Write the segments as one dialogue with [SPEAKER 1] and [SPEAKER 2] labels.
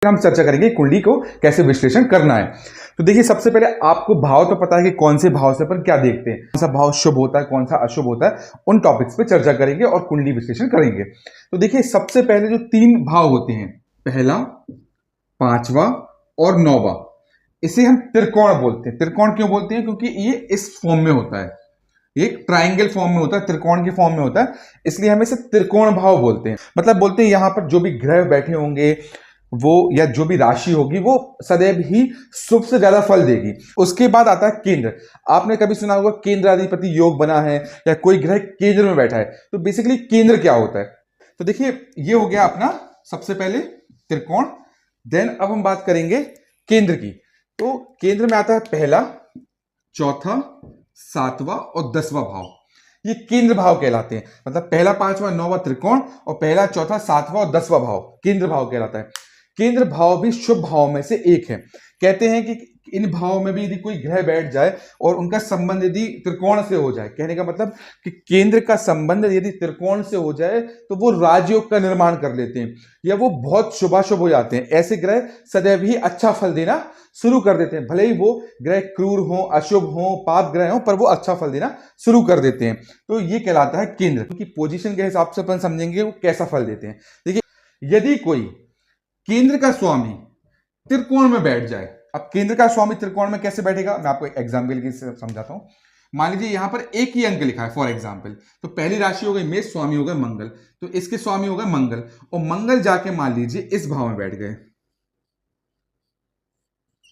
[SPEAKER 1] हम चर्चा करेंगे कुंडली को कैसे विश्लेषण करना है। तो देखिए, सबसे पहले आपको भाव तो पता है कि कौन से भाव से अपन क्या देखते हैं, कौन सा भाव शुभ होता है, कौन सा अशुभ होता है, उन टॉपिक्स पे चर्चा करेंगे और कुंडली विश्लेषण करेंगे। तो देखिए, सबसे पहले जो 3 भाव होते हैं, पहला, पांचवा और 9वां, इसे हम त्रिकोण बोलते हैं। त्रिकोण क्यों बोलते हैं? क्योंकि ये इस फॉर्म में होता है, एक ट्राइंगल फॉर्म में होता है, त्रिकोण के फॉर्म में होता है, इसलिए हम इसे त्रिकोण भाव बोलते हैं। मतलब बोलते हैं यहां पर जो भी ग्रह बैठे होंगे वो, या जो भी राशि होगी वो सदैव ही शुभ से ज्यादा फल देगी। उसके बाद आता है केंद्र। आपने कभी सुना होगा केंद्राधिपति योग बना है, या कोई ग्रह केंद्र में बैठा है। तो बेसिकली केंद्र क्या होता है? तो देखिए, ये हो गया अपना सबसे पहले त्रिकोण। देन अब हम बात करेंगे केंद्र की। तो केंद्र में आता है पहला, चौथा, 7वां और 10वां भाव। ये केंद्र भाव कहलाते हैं। मतलब पहला, पांचवा, 9वां त्रिकोण, और पहला, चौथा, 7वां और 10वां भाव केंद्र भाव कहलाता है। केंद्र भाव भी शुभ भाव में से एक है। कहते हैं कि इन भावों में भी यदि कोई ग्रह बैठ जाए और उनका संबंध यदि त्रिकोण से हो जाए, कहने का मतलब कि केंद्र का संबंध यदि त्रिकोण से हो जाए तो वो राजयोग का निर्माण कर लेते हैं, या वो बहुत शुभाशुभ हो जाते हैं। ऐसे ग्रह सदैव ही अच्छा फल देना शुरू कर देते हैं। भले ही वो ग्रह क्रूर हो, अशुभ हो, पाप ग्रह हो, पर वो अच्छा फल देना शुरू कर देते हैं। तो ये कहलाता है केंद्र। क्योंकि पोजीशन के हिसाब से अपन समझेंगे वो कैसा फल देते हैं। देखिए, यदि कोई केंद्र का स्वामी त्रिकोण में बैठ जाए, अब केंद्र का स्वामी त्रिकोण में कैसे बैठेगा, मैं आपको एक एग्जाम्पल की समझाता हूं। मान लीजिए यहां पर एक ही अंक लिखा है फॉर एग्जाम्पल। तो पहली राशि हो गई मेष, स्वामी हो गए मंगल, तो इसके स्वामी हो गए मंगल, और मंगल जाके मान लीजिए इस भाव में बैठ गए,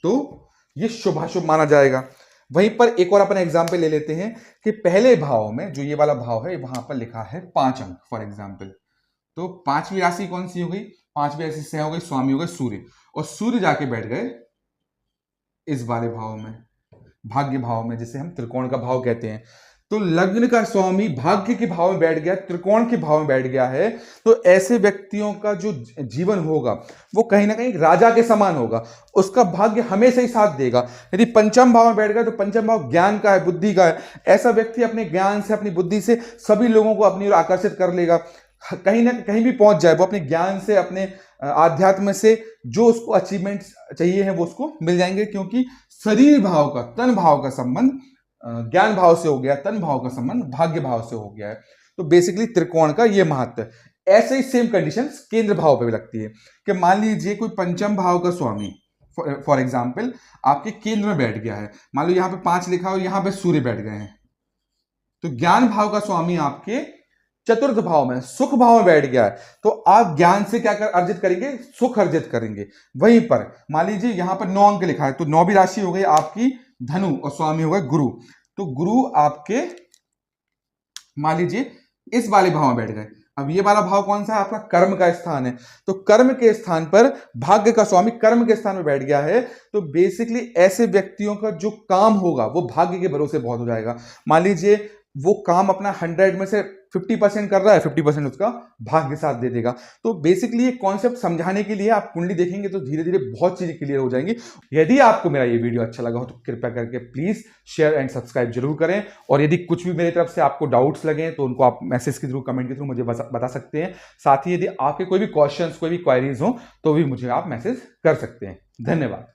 [SPEAKER 1] तो ये शुभाशुभ माना जाएगा। वहीं पर एक और अपन एग्जाम्पल ले लेते हैं कि पहले भाव में जो ये वाला भाव है, वहां पर लिखा है 5 अंक फॉर एग्जाम्पल। तो पांचवी राशि कौन सी हो गई? पांचवी राशि से हो गई, स्वामी हो गए सूर्य, और सूर्य जाके बैठ गए इस वाले भाव में, भाग्य भाव में, जिसे हम त्रिकोण का भाव कहते हैं। तो लग्न का स्वामी भाग्य के भाव में बैठ गया, त्रिकोण के भाव में बैठ गया है। तो ऐसे व्यक्तियों का जो जीवन होगा वो कहीं ना कहीं राजा के समान होगा। उसका भाग्य हमेशा ही साथ देगा। यदि पंचम भाव में बैठ गया तो पंचम भाव ज्ञान का है, बुद्धि का है। ऐसा व्यक्ति अपने ज्ञान से, अपनी बुद्धि से सभी लोगों को अपनी ओर आकर्षित कर लेगा। कहीं ना कहीं भी पहुंच जाए, वो अपने ज्ञान से, अपने आध्यात्म से जो उसको अचीवमेंट्स चाहिए हैं वो उसको मिल जाएंगे। क्योंकि शरीर भाव का, तन भाव का संबंध ज्ञान भाव से हो गया, तन भाव का संबंध भाग्य भाव से हो गया है। तो बेसिकली त्रिकोण का ये महत्व है। ऐसे ही सेम कंडीशंस केंद्र भाव पे भी लगती है कि मान लीजिए कोई पंचम भाव का स्वामी फॉर एग्जाम्पल आपके केंद्र में बैठ गया है। मान लो यहां पे 5 लिखा और यहां पे सूर्य बैठ गए हैं, तो ज्ञान भाव का स्वामी आपके चतुर्थ भाव में, सुख भाव में बैठ गया है। तो आप ज्ञान से क्या अर्जित करेंगे? सुख अर्जित करेंगे। वहीं पर मान लीजिए यहां पर 9 अंक लिखा है, तो 9वीं राशि हो गई आपकी धनु, और स्वामी हो गए गुरु। तो गुरु आपके मान लीजिए इस वाले भाव में बैठ गए। अब ये वाला भाव कौन सा है? आपका कर्म का स्थान है। तो कर्म के स्थान पर भाग्य का स्वामी कर्म के स्थान में बैठ गया है। तो बेसिकली ऐसे व्यक्तियों का जो काम होगा वो भाग्य के भरोसे बहुत हो जाएगा। मान लीजिए वो काम अपना 100 में से 50% कर रहा है, 50% उसका भाग्य साथ दे देगा। तो बेसिकली ये कॉन्सेप्ट समझाने के लिए आप कुंडली देखेंगे तो धीरे धीरे बहुत चीजें क्लियर हो जाएंगी। यदि आपको मेरा ये वीडियो अच्छा लगा हो तो कृपया करके प्लीज शेयर एंड सब्सक्राइब जरूर करें। और यदि कुछ भी मेरी तरफ से आपको डाउट्स लगे तो उनको आप मैसेज के थ्रू, कमेंट के थ्रू मुझे बता सकते हैं। साथ ही यदि आपके कोई भी क्वेश्चंस, कोई भी क्वेरीज हो तो भी मुझे आप मैसेज कर सकते हैं। धन्यवाद।